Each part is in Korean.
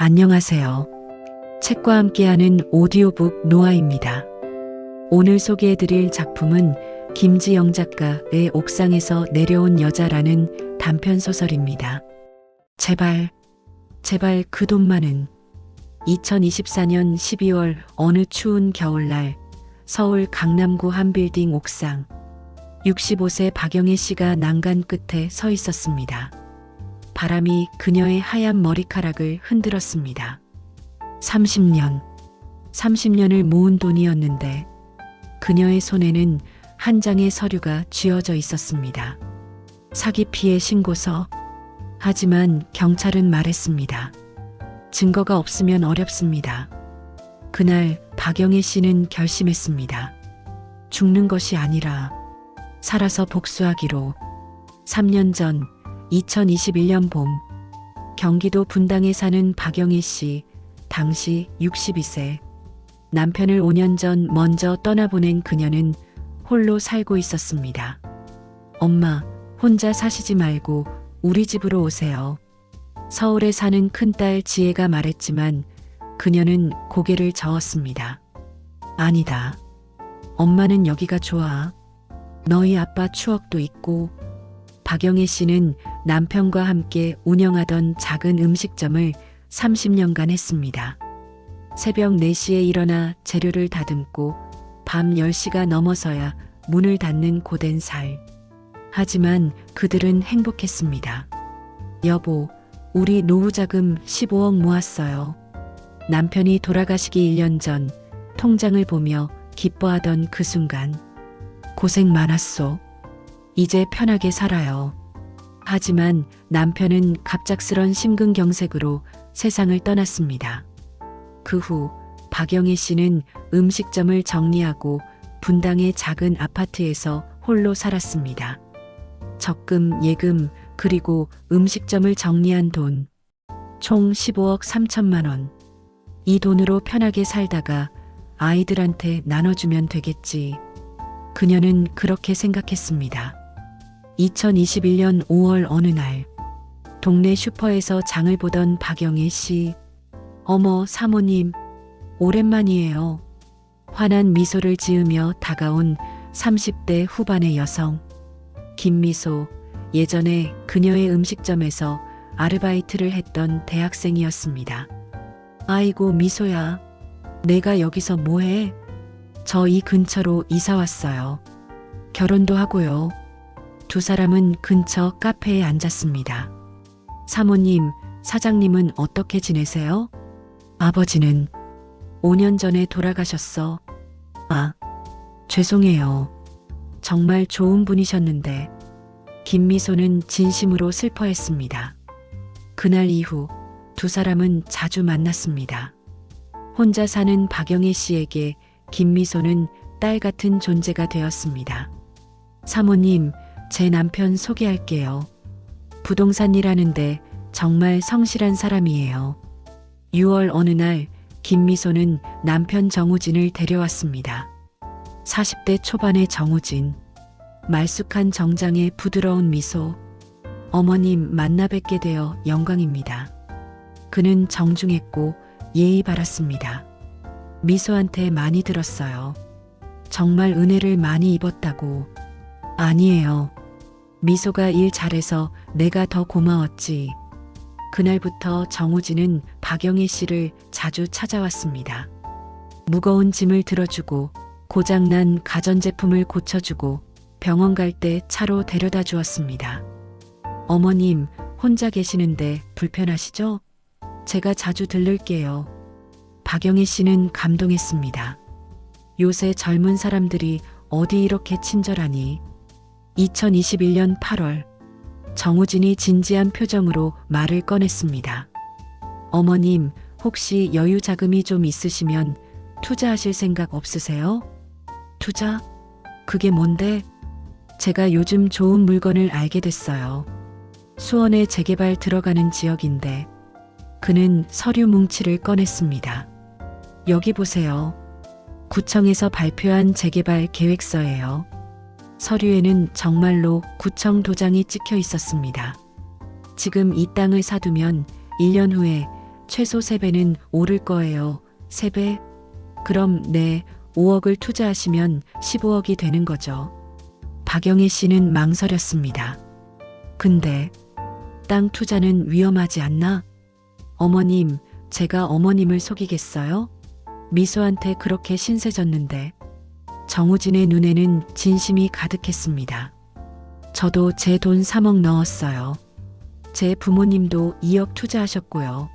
안녕하세요. 책과 함께하는 오디오북 노아입니다. 오늘 소개해드릴 작품은 김지영 작가의 옥상에서 내려온 여자라는 단편소설입니다. 제발 그 돈만은. 2024년 12월 어느 추운 겨울날 서울 강남구 한 빌딩 옥상, 65세 박영애 씨가 난간 끝에 서 있었습니다. 바람이 그녀의 하얀 머리카락을 흔들었습니다. 30년을 모은 돈이었는데 그녀의 손에는 한 장의 서류가 쥐어져 있었습니다. 사기 피해 신고서. 하지만 경찰은 말했습니다. 증거가 없으면 어렵습니다. 그날 박영애 씨는 결심했습니다. 죽는 것이 아니라 살아서 복수하기로. 3년 전 2021년 봄, 경기도 분당에 사는 박영애 씨, 당시 62세. 남편을 5년 전 먼저 떠나보낸 그녀는 홀로 살고 있었습니다. 엄마, 혼자 사시지 말고 우리 집으로 오세요. 서울에 사는 큰딸 지혜가 말했지만 그녀는 고개를 저었습니다. 아니다. 엄마는 여기가 좋아. 너희 아빠 추억도 있고. 박영애 씨는 남편과 함께 운영하던 작은 음식점을 30년간 했습니다. 새벽 4시에 일어나 재료를 다듬고 밤 10시가 넘어서야 문을 닫는 고된 살. 하지만 그들은 행복했습니다. 여보, 우리 노후자금 15억 모았어요. 남편이 돌아가시기 1년 전 통장을 보며 기뻐하던 그 순간. 고생 많았소. 이제 편하게 살아요. 하지만 남편은 갑작스런 심근경색으로 세상을 떠났습니다. 그 후 박영애 씨는 음식점을 정리하고 분당의 작은 아파트에서 홀로 살았습니다. 적금, 예금, 그리고 음식점을 정리한 돈. 총 15억 3천만 원. 이 돈으로 편하게 살다가 아이들한테 나눠주면 되겠지. 그녀는 그렇게 생각했습니다. 2021년 5월 어느 날, 동네 슈퍼에서 장을 보던 박영애 씨. 어머, 사모님, 오랜만이에요. 환한 미소를 지으며 다가온 30대 후반의 여성. 김미소, 예전에 그녀의 음식점에서 아르바이트를 했던 대학생이었습니다. 아이고, 미소야. 내가 여기서 뭐해? 저 이 근처로 이사 왔어요. 결혼도 하고요. 두 사람은 근처 카페에 앉았습니다. 사모님, 사장님은 어떻게 지내세요? 아버지는 5년 전에 돌아가셨어. 아, 죄송해요. 정말 좋은 분이셨는데. 김미소는 진심으로 슬퍼했습니다. 그날 이후 두 사람은 자주 만났습니다. 혼자 사는 박영애 씨에게 김미소는 딸 같은 존재가 되었습니다. 사모님, 제 남편 소개할게요. 부동산 일하는데 정말 성실한 사람이에요. 6월 어느 날 김미소는 남편 정우진을 데려왔습니다. 40대 초반의 정우진. 말쑥한 정장에 부드러운 미소. 어머님, 만나 뵙게 되어 영광입니다. 그는 정중했고 예의 바랐습니다. 미소한테 많이 들었어요. 정말 은혜를 많이 입었다고. 아니에요. 미소가 일 잘해서 내가 더 고마웠지. 그날부터 정우진은 박영애 씨를 자주 찾아왔습니다. 무거운 짐을 들어주고 고장난 가전제품을 고쳐주고 병원 갈 때 차로 데려다 주었습니다. 어머님, 혼자 계시는데 불편하시죠? 제가 자주 들를게요. 박영애 씨는 감동했습니다. 요새 젊은 사람들이 어디 이렇게 친절하니? 2021년 8월, 정우진이 진지한 표정으로 말을 꺼냈습니다. 어머님, 혹시 여유 자금이 좀 있으시면 투자하실 생각 없으세요? 투자? 그게 뭔데? 제가 요즘 좋은 물건을 알게 됐어요. 수원에 재개발 들어가는 지역인데. 그는 서류 뭉치를 꺼냈습니다. 여기 보세요. 구청에서 발표한 재개발 계획서예요. 서류에는 정말로 구청 도장이 찍혀 있었습니다. 지금 이 땅을 사두면 1년 후에 최소 3배는 오를 거예요. 3배? 그럼 네, 5억을 투자하시면 15억이 되는 거죠. 박영애 씨는 망설였습니다. 근데 땅 투자는 위험하지 않나? 어머님, 제가 어머님을 속이겠어요? 미소한테 그렇게 신세졌는데 정우진의 눈에는 진심이 가득했습니다. 저도 제 돈 3억 넣었어요. 제 부모님도 2억 투자하셨고요.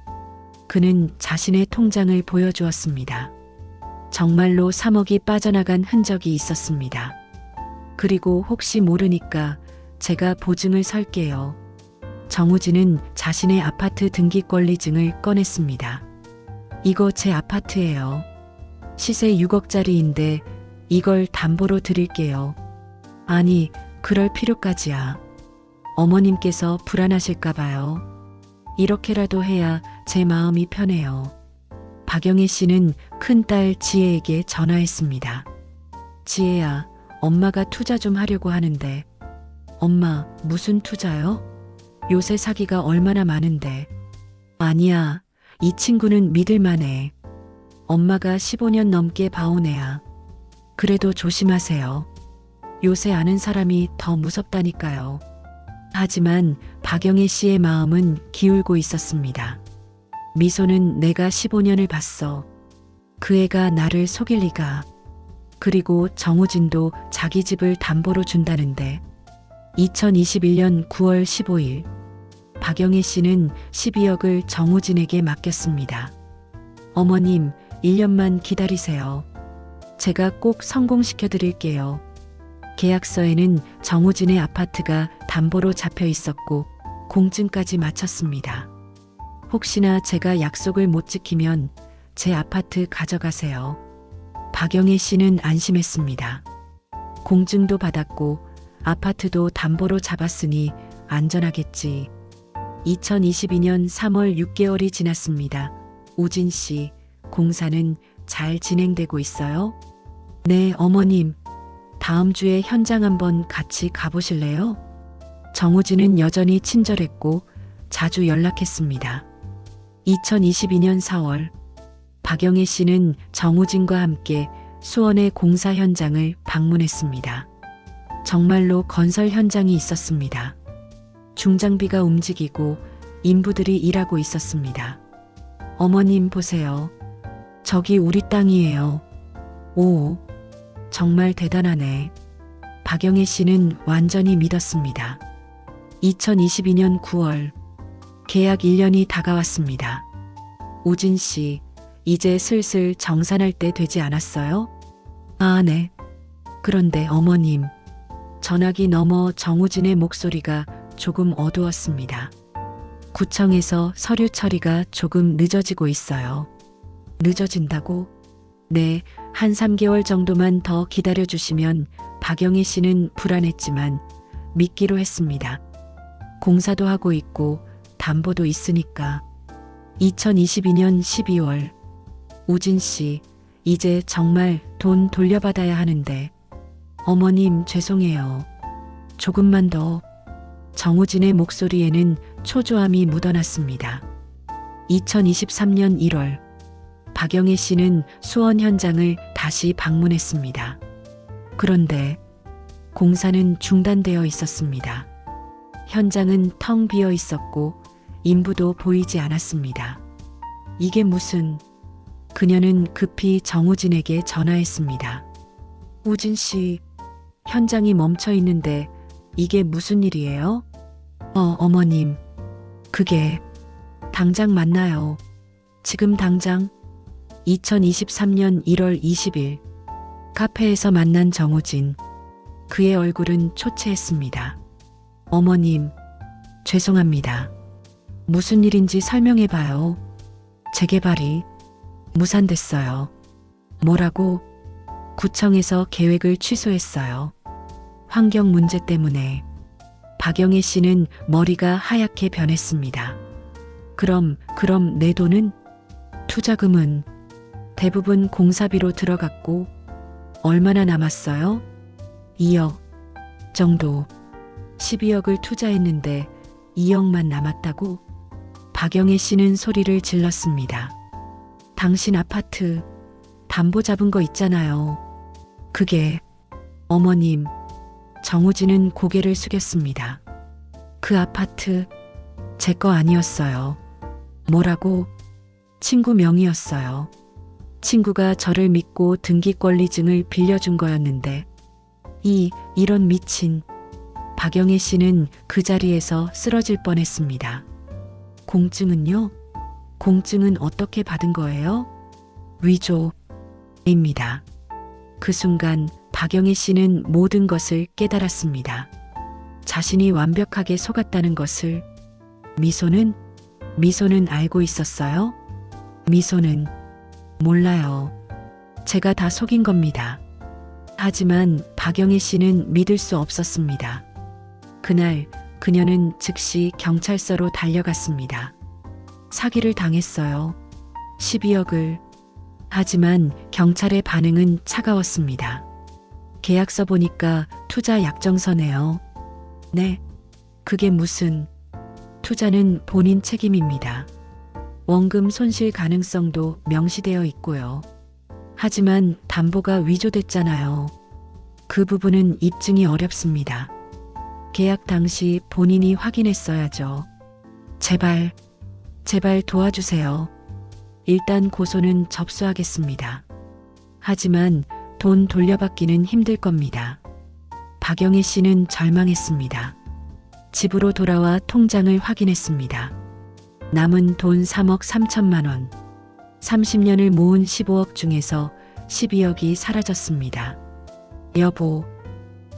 그는 자신의 통장을 보여주었습니다. 정말로 3억이 빠져나간 흔적이 있었습니다. 그리고 혹시 모르니까 제가 보증을 설게요. 정우진은 자신의 아파트 등기권리증을 꺼냈습니다. 이거 제 아파트예요. 시세 6억짜리인데 이걸 담보로 드릴게요. 아니, 그럴 필요까지야. 어머님께서 불안하실까 봐요. 이렇게라도 해야 제 마음이 편해요. 박영애 씨는 큰딸 지혜에게 전화했습니다. 지혜야, 엄마가 투자 좀 하려고 하는데. 엄마, 무슨 투자요? 요새 사기가 얼마나 많은데. 아니야, 이 친구는 믿을만해. 엄마가 15년 넘게 봐온 애야. 그래도 조심하세요. 요새 아는 사람이 더 무섭다니까요. 하지만 박영애 씨의 마음은 기울고 있었습니다. 미소는 내가 15년을 봤어. 그 애가 나를 속일 리가. 그리고 정우진도 자기 집을 담보로 준다는데. 2021년 9월 15일 박영애 씨는 12억을 정우진에게 맡겼습니다. 어머님, 1년만 기다리세요. 제가 꼭 성공시켜 드릴게요. 계약서에는 정우진의 아파트가 담보로 잡혀 있었고 공증까지 마쳤습니다. 혹시나 제가 약속을 못 지키면 제 아파트 가져가세요. 박영애 씨는 안심했습니다. 공증도 받았고 아파트도 담보로 잡았으니 안전하겠지. 2022년 3월 6개월이 지났습니다. 우진 씨, 공사는 잘 진행되고 있어요? 네, 어머님. 다음 주에 현장 한번 같이 가보실래요? 정우진은 여전히 친절했고 자주 연락했습니다. 2022년 4월, 박영애 씨는 정우진과 함께 수원의 공사 현장을 방문했습니다. 정말로 건설 현장이 있었습니다. 중장비가 움직이고 인부들이 일하고 있었습니다. 어머님 보세요. 저기 우리 땅이에요. 오, 정말 대단하네. 박영애 씨는 완전히 믿었습니다. 2022년 9월, 계약 1년이 다가왔습니다. 우진 씨, 이제 슬슬 정산할 때 되지 않았어요? 아, 네. 그런데 어머님, 전화기 너머 정우진의 목소리가 조금 어두웠습니다. 구청에서 서류 처리가 조금 늦어지고 있어요. 늦어진다고? 네, 한 3개월 정도만 더 기다려주시면. 박영애 씨는 불안했지만 믿기로 했습니다. 공사도 하고 있고 담보도 있으니까. 2022년 12월, 우진 씨, 이제 정말 돈 돌려받아야 하는데. 어머님, 죄송해요. 조금만 더. 정우진의 목소리에는 초조함이 묻어났습니다. 2023년 1월, 박영애 씨는 수원 현장을 다시 방문했습니다. 그런데 공사는 중단되어 있었습니다. 현장은 텅 비어 있었고 인부도 보이지 않았습니다. 이게 무슨... 그녀는 급히 정우진에게 전화했습니다. 우진 씨, 현장이 멈춰 있는데 이게 무슨 일이에요? 어머님, 그게 당장 만나요. 지금 당장. 2023년 1월 20일, 카페에서 만난 정우진. 그의 얼굴은 초췌했습니다. 어머님, 죄송합니다. 무슨 일인지 설명해봐요. 재개발이 무산됐어요. 뭐라고? 구청에서 계획을 취소했어요. 환경 문제 때문에. 박영애 씨는 머리가 하얗게 변했습니다. 그럼 내 돈은? 투자금은 대부분 공사비로 들어갔고 얼마나 남았어요? 2억 정도. 12억을 투자했는데 2억만 남았다고? 박영애 씨는 소리를 질렀습니다. 당신 아파트 담보 잡은 거 있잖아요. 그게 어머님. 정우진은 고개를 숙였습니다. 그 아파트 제 거 아니었어요. 뭐라고? 친구 명의였어요. 친구가 저를 믿고 등기권리증을 빌려준 거였는데 이런 미친. 박영애 씨는 그 자리에서 쓰러질 뻔했습니다. 공증은요? 공증은 어떻게 받은 거예요? 위조입니다. 그 순간 박영애 씨는 모든 것을 깨달았습니다. 자신이 완벽하게 속았다는 것을. 미소는 알고 있었어요? 미소는 몰라요. 제가 다 속인 겁니다. 하지만 박영애 씨는 믿을 수 없었습니다. 그날 그녀는 즉시 경찰서로 달려갔습니다. 사기를 당했어요. 12억을. 하지만 경찰의 반응은 차가웠습니다. 계약서 보니까 투자 약정서네요. 네, 그게 무슨. 투자는 본인 책임입니다. 원금 손실 가능성도 명시되어 있고요. 하지만 담보가 위조됐잖아요. 그 부분은 입증이 어렵습니다. 계약 당시 본인이 확인했어야죠. 제발 도와주세요. 일단 고소는 접수하겠습니다. 하지만 돈 돌려받기는 힘들 겁니다. 박영애 씨는 절망했습니다. 집으로 돌아와 통장을 확인했습니다. 남은 돈 3억 3천만 원. 30년을 모은 15억 중에서 12억이 사라졌습니다. 여보,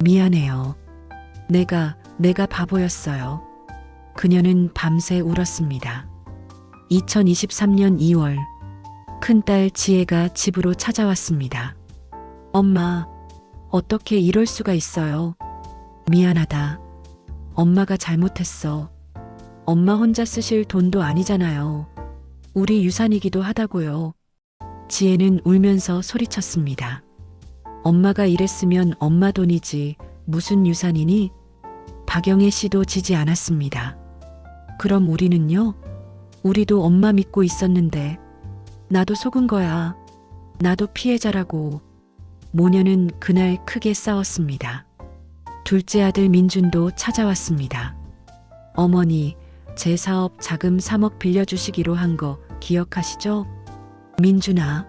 미안해요. 내가 바보였어요. 그녀는 밤새 울었습니다. 2023년 2월, 큰딸 지혜가 집으로 찾아왔습니다. 엄마, 어떻게 이럴 수가 있어요? 미안하다. 엄마가 잘못했어. 엄마 혼자 쓰실 돈도 아니잖아요. 우리 유산이기도 하다고요. 지혜는 울면서 소리쳤습니다. 엄마가 이랬으면 엄마 돈이지 무슨 유산이니? 박영애 씨도 지지 않았습니다. 그럼 우리는요? 우리도 엄마 믿고 있었는데. 나도 속은 거야. 나도 피해자라고. 모녀는 그날 크게 싸웠습니다. 둘째 아들 민준도 찾아왔습니다. 어머니, 제 사업 자금 3억 빌려주시기로 한 거 기억하시죠? 민준아,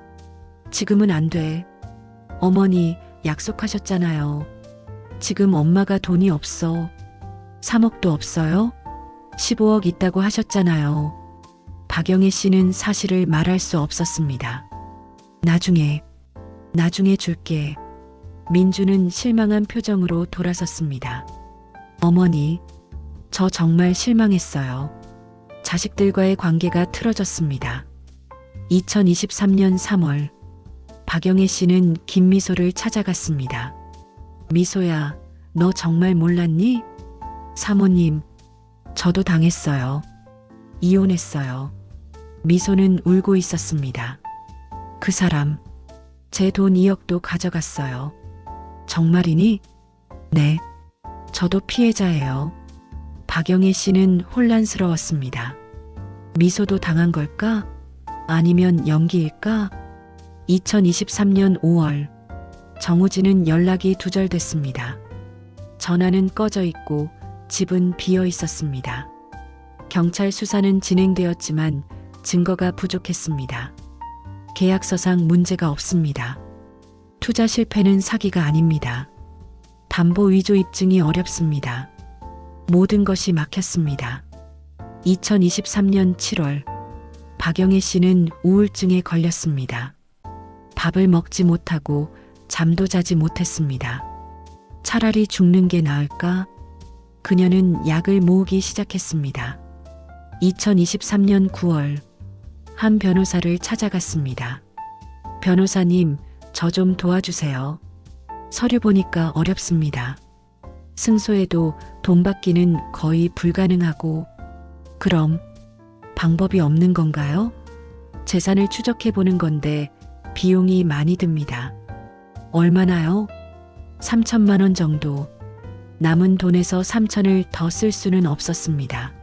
지금은 안 돼. 어머니, 약속하셨잖아요. 지금 엄마가 돈이 없어. 3억도 없어요? 15억 있다고 하셨잖아요. 박영애 씨는 사실을 말할 수 없었습니다. 나중에 줄게. 민주는 실망한 표정으로 돌아섰습니다. 어머니, 저 정말 실망했어요. 자식들과의 관계가 틀어졌습니다. 2023년 3월, 박영애 씨는 김미소를 찾아갔습니다. 미소야, 너 정말 몰랐니? 사모님, 저도 당했어요. 이혼했어요. 미소는 울고 있었습니다. 그 사람, 제 돈 2억도 가져갔어요. 정말이니? 네, 저도 피해자예요. 박영애 씨는 혼란스러웠습니다. 미소도 당한 걸까? 아니면 연기일까? 2023년 5월, 정우진은 연락이 두절됐습니다. 전화는 꺼져 있고 집은 비어 있었습니다. 경찰 수사는 진행되었지만 증거가 부족했습니다. 계약서상 문제가 없습니다. 투자 실패는 사기가 아닙니다. 담보 위조 입증이 어렵습니다. 모든 것이 막혔습니다. 2023년 7월, 박영애 씨는 우울증에 걸렸습니다. 밥을 먹지 못하고 잠도 자지 못했습니다. 차라리 죽는 게 나을까? 그녀는 약을 모으기 시작했습니다. 2023년 9월, 한 변호사를 찾아갔습니다. 변호사님, 저 좀 도와주세요. 서류 보니까 어렵습니다. 승소해도 돈 받기는 거의 불가능하고. 그럼 방법이 없는 건가요? 재산을 추적해 보는 건데 비용이 많이 듭니다. 얼마나요? 3천만 원 정도. 남은 돈에서 3천을 더 쓸 수는 없었습니다.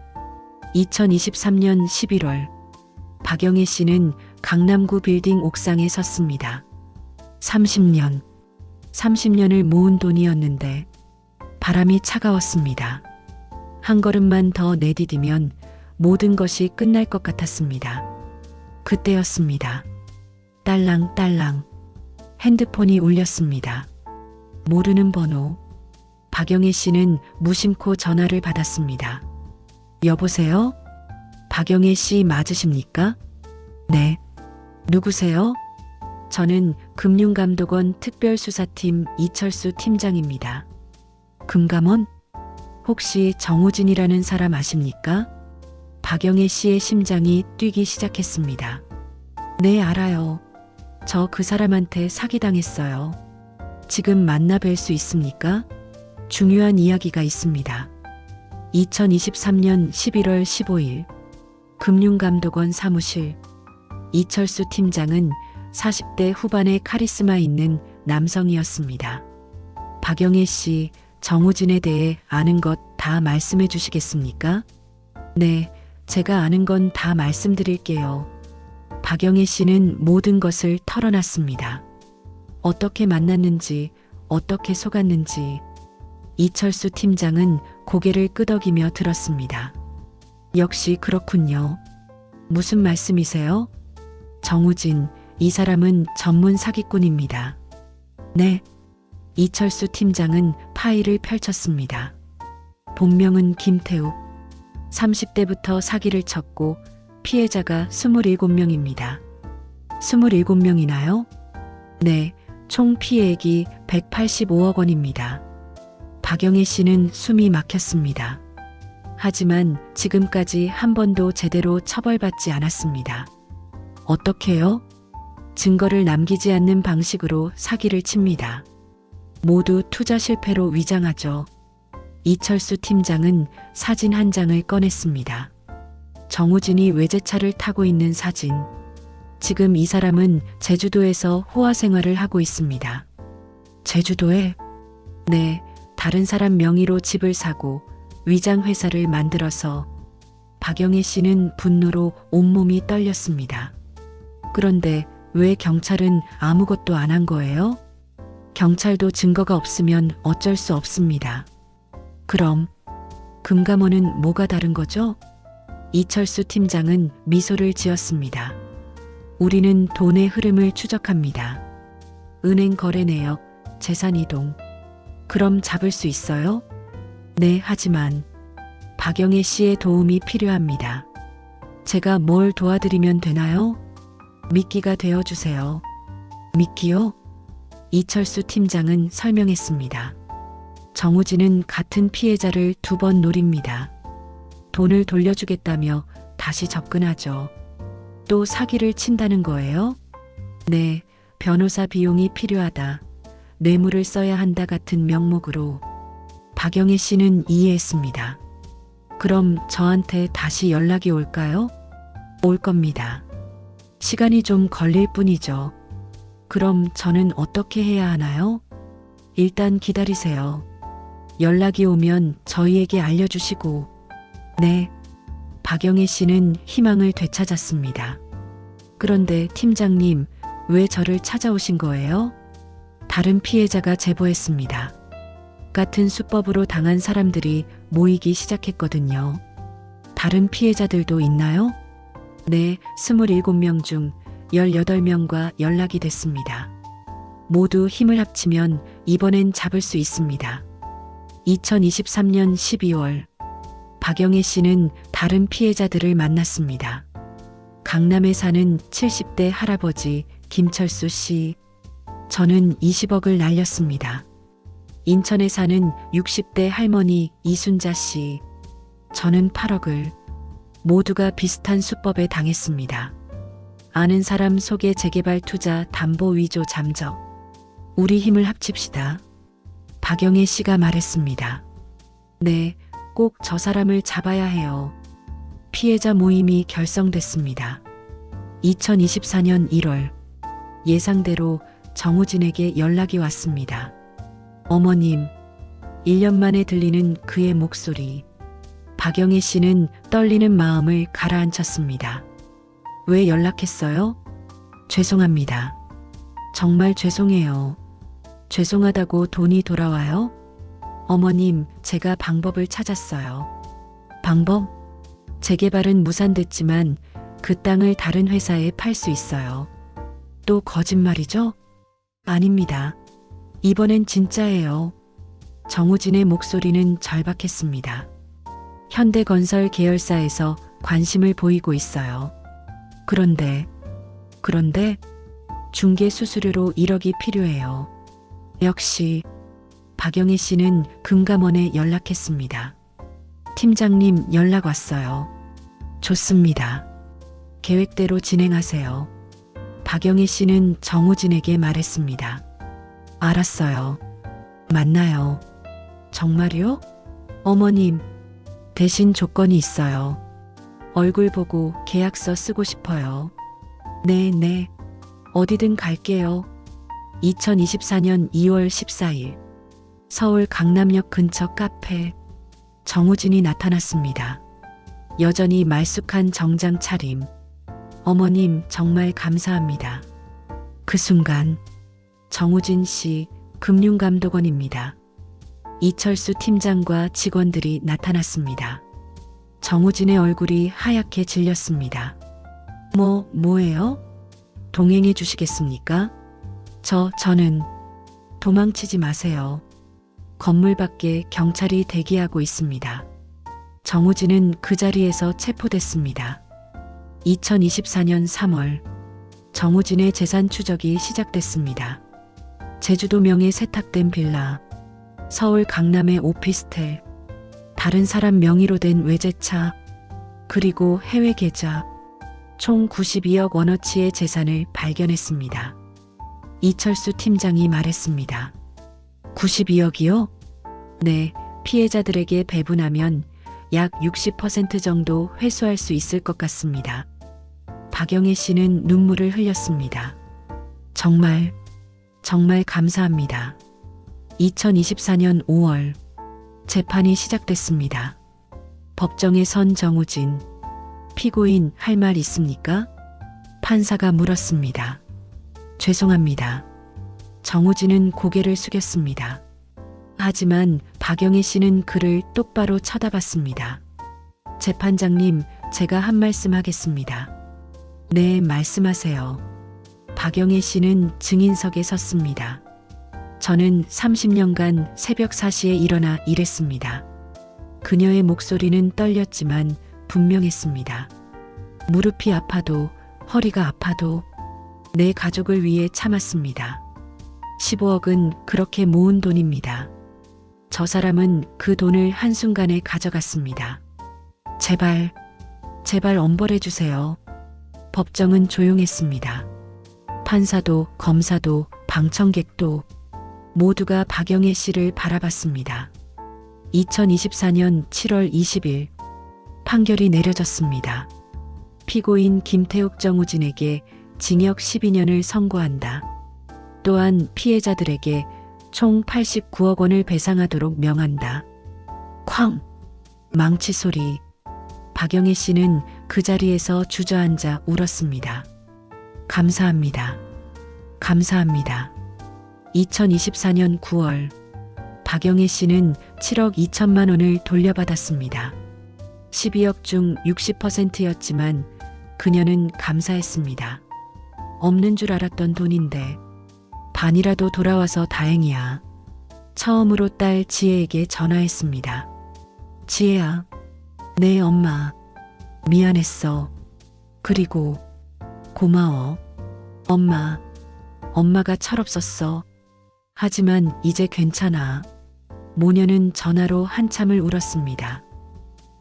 2023년 11월 박영애 씨는 강남구 빌딩 옥상에 섰습니다. 30년을 모은 돈이었는데 바람이 차가웠습니다. 한 걸음만 더 내디디면 모든 것이 끝날 것 같았습니다. 그때였습니다. 딸랑딸랑 핸드폰이 울렸습니다. 모르는 번호. 박영애 씨는 무심코 전화를 받았습니다. 여보세요? 박영애 씨 맞으십니까? 네. 누구세요? 저는 금융감독원 특별수사팀 이철수 팀장입니다. 금감원? 혹시 정우진이라는 사람 아십니까? 박영애 씨의 심장이 뛰기 시작했습니다. 네, 알아요. 저 그 사람한테 사기당했어요. 지금 만나 뵐 수 있습니까? 중요한 이야기가 있습니다. 2023년 11월 15일 금융감독원 사무실. 이철수 팀장은 40대 후반의 카리스마 있는 남성이었습니다. 박영애 씨, 정우진에 대해 아는 것 다 말씀해 주시겠습니까? 네, 제가 아는 건 다 말씀드릴게요. 박영애 씨는 모든 것을 털어놨습니다. 어떻게 만났는지, 어떻게 속았는지. 이철수 팀장은 고개를 끄덕이며 들었습니다. 역시 그렇군요. 무슨 말씀이세요? 정우진, 이 사람은 전문 사기꾼입니다. 네. 이철수 팀장은 파일을 펼쳤습니다. 본명은 김태욱. 30대부터 사기를 쳤고 피해자가 27명입니다. 27명이나요? 네, 총 피해액이 185억 원입니다. 박영애 씨는 숨이 막혔습니다. 하지만 지금까지 한 번도 제대로 처벌받지 않았습니다. 어떻게요? 증거를 남기지 않는 방식으로 사기를 칩니다. 모두 투자 실패로 위장하죠. 이철수 팀장은 사진 한 장을 꺼냈습니다. 정우진이 외제차를 타고 있는 사진. 지금 이 사람은 제주도에서 호화 생활을 하고 있습니다. 제주도에? 네, 다른 사람 명의로 집을 사고 위장 회사를 만들어서. 박영애 씨는 분노로 온몸이 떨렸습니다. 그런데 왜 경찰은 아무것도 안 한 거예요? 경찰도 증거가 없으면 어쩔 수 없습니다. 그럼 금감원은 뭐가 다른 거죠? 이철수 팀장은 미소를 지었습니다. 우리는 돈의 흐름을 추적합니다. 은행 거래 내역, 재산 이동. 그럼 잡을 수 있어요? 네, 하지만 박영애 씨의 도움이 필요합니다. 제가 뭘 도와드리면 되나요? 미끼가 되어주세요. 미끼요? 이철수 팀장은 설명했습니다. 정우진은 같은 피해자를 2번 노립니다. 돈을 돌려주겠다며 다시 접근하죠. 또 사기를 친다는 거예요? 네, 변호사 비용이 필요하다. 뇌물을 써야 한다 같은 명목으로. 박영애 씨는 이해했습니다. 그럼 저한테 다시 연락이 올까요? 올 겁니다. 시간이 좀 걸릴 뿐이죠. 그럼 저는 어떻게 해야 하나요? 일단 기다리세요. 연락이 오면 저희에게 알려주시고. 네. 박영애 씨는 희망을 되찾았습니다. 그런데 팀장님, 왜 저를 찾아오신 거예요? 다른 피해자가 제보했습니다. 같은 수법으로 당한 사람들이 모이기 시작했거든요. 다른 피해자들도 있나요? 네, 27명 중 18명과 연락이 됐습니다. 모두 힘을 합치면 이번엔 잡을 수 있습니다. 2023년 12월 박영애 씨는 다른 피해자들을 만났습니다. 강남에 사는 70대 할아버지 김철수 씨. 저는 20억을 날렸습니다. 인천에 사는 60대 할머니 이순자 씨. 저는 8억을. 모두가 비슷한 수법에 당했습니다. 아는 사람 속에 재개발 투자 담보 위조 잠적. 우리 힘을 합칩시다. 박영애 씨가 말했습니다. 네, 꼭 저 사람을 잡아야 해요. 피해자 모임이 결성됐습니다. 2024년 1월 예상대로 정우진에게 연락이 왔습니다. 어머님, 1년 만에 들리는 그의 목소리. 박영애 씨는 떨리는 마음을 가라앉혔습니다. 왜 연락했어요? 죄송합니다. 정말 죄송해요. 죄송하다고 돈이 돌아와요? 어머님, 제가 방법을 찾았어요. 방법? 재개발은 무산됐지만 그 땅을 다른 회사에 팔 수 있어요. 또 거짓말이죠? 아닙니다. 이번엔 진짜예요. 정우진의 목소리는 절박했습니다. 현대건설 계열사에서 관심을 보이고 있어요. 그런데 중개 수수료로 1억이 필요해요. 역시 박영애 씨는 금감원에 연락했습니다. 팀장님, 연락 왔어요. 좋습니다. 계획대로 진행하세요. 박영애 씨는 정우진에게 말했습니다. 알았어요. 만나요. 정말요? 어머님, 대신 조건이 있어요. 얼굴 보고 계약서 쓰고 싶어요. 네. 어디든 갈게요. 2024년 2월 14일 서울 강남역 근처 카페. 정우진이 나타났습니다. 여전히 말쑥한 정장 차림. 어머님, 정말 감사합니다. 그 순간 정우진 씨, 금융감독원입니다. 이철수 팀장과 직원들이 나타났습니다. 정우진의 얼굴이 하얗게 질렸습니다. 뭐예요? 동행해 주시겠습니까? 저는 도망치지 마세요. 건물 밖에 경찰이 대기하고 있습니다. 정우진은 그 자리에서 체포됐습니다. 2024년 3월 정우진의 재산 추적이 시작됐습니다. 제주도 명의 세탁된 빌라, 서울 강남의 오피스텔, 다른 사람 명의로 된 외제차, 그리고 해외 계좌, 총 92억 원어치의 재산을 발견했습니다. 이철수 팀장이 말했습니다. 92억이요? 네, 피해자들에게 배분하면 약 60% 정도 회수할 수 있을 것 같습니다. 박영애 씨는 눈물을 흘렸습니다. 정말 감사합니다. 2024년 5월 재판이 시작됐습니다. 법정에 선 정우진. 피고인, 할 말 있습니까? 판사가 물었습니다. 죄송합니다. 정우진은 고개를 숙였습니다. 하지만 박영애 씨는 그를 똑바로 쳐다봤습니다. 재판장님, 제가 한 말씀 하겠습니다. 네, 말씀하세요. 박영애 씨는 증인석에 섰습니다. 저는 30년간 새벽 4시에 일어나 일했습니다. 그녀의 목소리는 떨렸지만 분명했습니다. 무릎이 아파도, 허리가 아파도 내 가족을 위해 참았습니다. 15억은 그렇게 모은 돈입니다. 저 사람은 그 돈을 한순간에 가져갔습니다. 제발 엄벌해 주세요. 법정은 조용했습니다. 판사도, 검사도, 방청객도 모두가 박영애 씨를 바라봤습니다. 2024년 7월 20일 판결이 내려졌습니다. 피고인 김태욱, 정우진에게 징역 12년을 선고한다. 또한 피해자들에게 총 89억 원을 배상하도록 명한다. 쾅! 망치 소리. 박영애 씨는 그 자리에서 주저앉아 울었습니다. 감사합니다. 2024년 9월 박영애 씨는 7억 2천만 원을 돌려받았습니다. 12억 중 60%였지만 그녀는 감사했습니다. 없는 줄 알았던 돈인데 반이라도 돌아와서 다행이야. 처음으로 딸 지혜에게 전화했습니다. 지혜야, 네 엄마, 미안했어. 그리고 고마워. 엄마가 철없었어. 하지만 이제 괜찮아. 모녀는 전화로 한참을 울었습니다.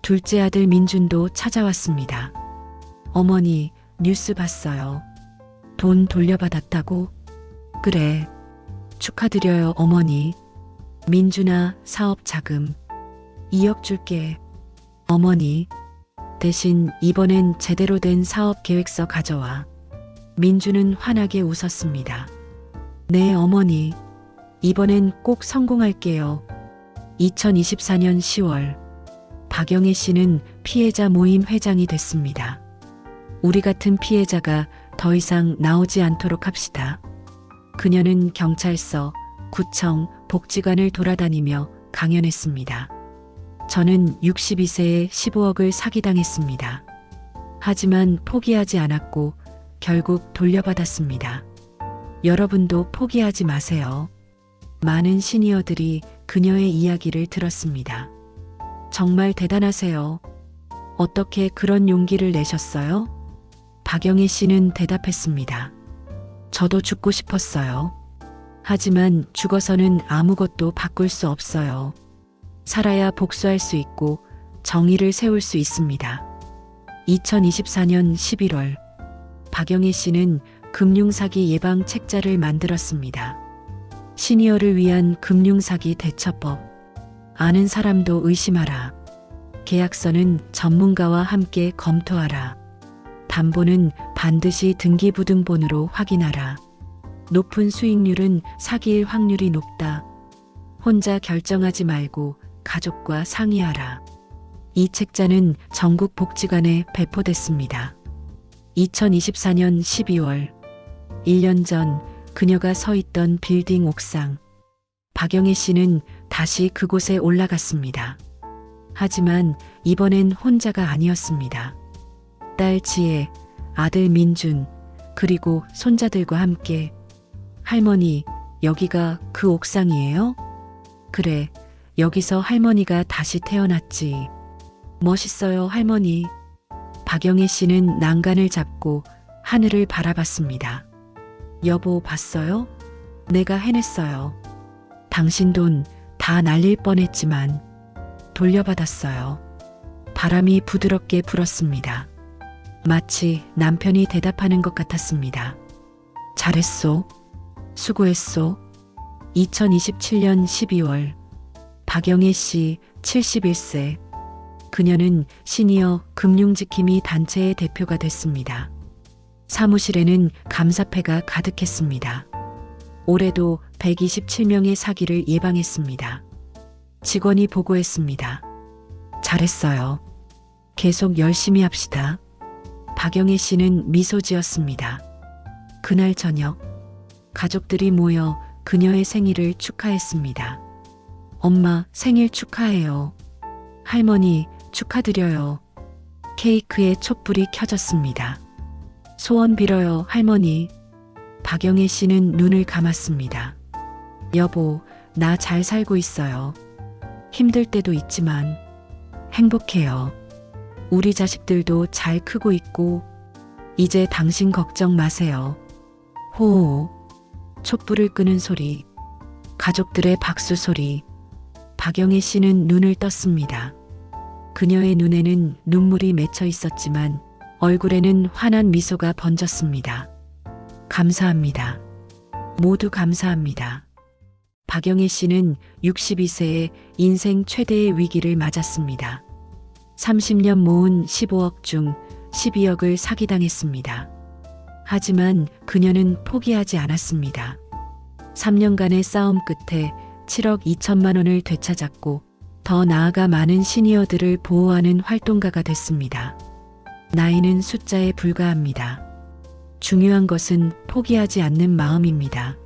둘째 아들 민준도 찾아왔습니다. 어머니, 뉴스 봤어요. 돈 돌려받았다고? 그래. 축하드려요, 어머니. 민준아, 사업 자금 2억 줄게. 어머니, 대신 이번엔 제대로 된 사업 계획서 가져와. 민준은 환하게 웃었습니다. 네, 어머니. 이번엔 꼭 성공할게요. 2024년 10월 박영애 씨는 피해자 모임 회장이 됐습니다. 우리 같은 피해자가 더 이상 나오지 않도록 합시다. 그녀는 경찰서, 구청, 복지관을 돌아다니며 강연했습니다. 저는 62세에 15억을 사기당했습니다. 하지만 포기하지 않았고 결국 돌려받았습니다. 여러분도 포기하지 마세요. 많은 시니어들이 그녀의 이야기를 들었습니다. 정말 대단하세요. 어떻게 그런 용기를 내셨어요? 박영애 씨는 대답했습니다. 저도 죽고 싶었어요. 하지만 죽어서는 아무것도 바꿀 수 없어요. 살아야 복수할 수 있고 정의를 세울 수 있습니다. 2024년 11월, 박영애 씨는 금융사기 예방 책자를 만들었습니다. 시니어를 위한 금융사기 대처법. 아는 사람도 의심하라. 계약서는 전문가와 함께 검토하라. 담보는 반드시 등기부등본으로 확인하라. 높은 수익률은 사기일 확률이 높다. 혼자 결정하지 말고 가족과 상의하라. 이 책자는 전국 복지관에 배포됐습니다. 2024년 12월, 1년 전 그녀가 서 있던 빌딩 옥상. 박영애 씨는 다시 그곳에 올라갔습니다. 하지만 이번엔 혼자가 아니었습니다. 딸 지혜, 아들 민준, 그리고 손자들과 함께. 할머니, 여기가 그 옥상이에요? 그래, 여기서 할머니가 다시 태어났지. 멋있어요, 할머니. 박영애 씨는 난간을 잡고 하늘을 바라봤습니다. 여보, 봤어요? 내가 해냈어요. 당신 돈 다 날릴 뻔했지만 돌려받았어요. 바람이 부드럽게 불었습니다. 마치 남편이 대답하는 것 같았습니다. 잘했소. 수고했소. 2027년 12월, 박영애 씨 71세. 그녀는 시니어 금융지킴이 단체의 대표가 됐습니다. 사무실에는 감사패가 가득했습니다. 올해도 127명의 사기를 예방했습니다. 직원이 보고했습니다. 잘했어요. 계속 열심히 합시다. 박영애 씨는 미소 지었습니다. 그날 저녁, 가족들이 모여 그녀의 생일을 축하했습니다. 엄마, 생일 축하해요. 할머니, 축하드려요. 케이크에 촛불이 켜졌습니다. 소원 빌어요, 할머니. 박영애 씨는 눈을 감았습니다. 여보, 나 잘 살고 있어요. 힘들 때도 있지만 행복해요. 우리 자식들도 잘 크고 있고 이제 당신 걱정 마세요. 호호. 촛불을 끄는 소리, 가족들의 박수 소리. 박영애 씨는 눈을 떴습니다. 그녀의 눈에는 눈물이 맺혀 있었지만 얼굴에는 환한 미소가 번졌습니다. 감사합니다. 모두 감사합니다. 박영애 씨는 62세에 인생 최대의 위기를 맞았습니다. 30년 모은 15억 중 12억을 사기당했습니다. 하지만 그녀는 포기하지 않았습니다. 3년간의 싸움 끝에 7억 2천만 원을 되찾았고 더 나아가 많은 시니어들을 보호하는 활동가가 됐습니다. 나이는 숫자에 불과합니다. 중요한 것은 포기하지 않는 마음입니다.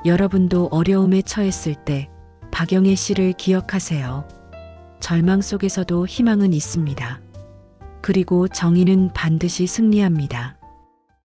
여러분도 어려움에 처했을 때 박영애 씨를 기억하세요. 절망 속에서도 희망은 있습니다. 그리고 정의는 반드시 승리합니다.